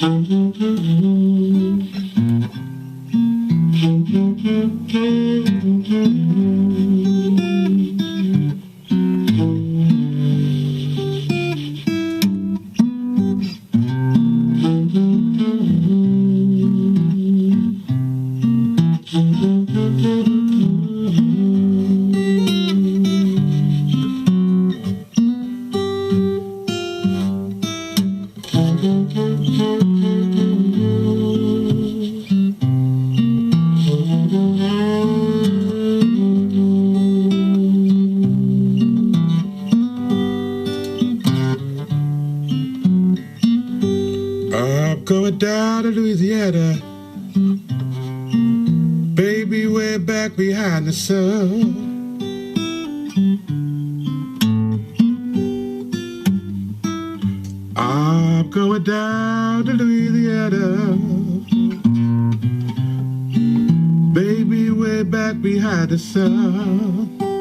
I'm going down to Louisiana, baby, way back behind the sun. I'm going down to Louisiana, baby, way back behind the sun.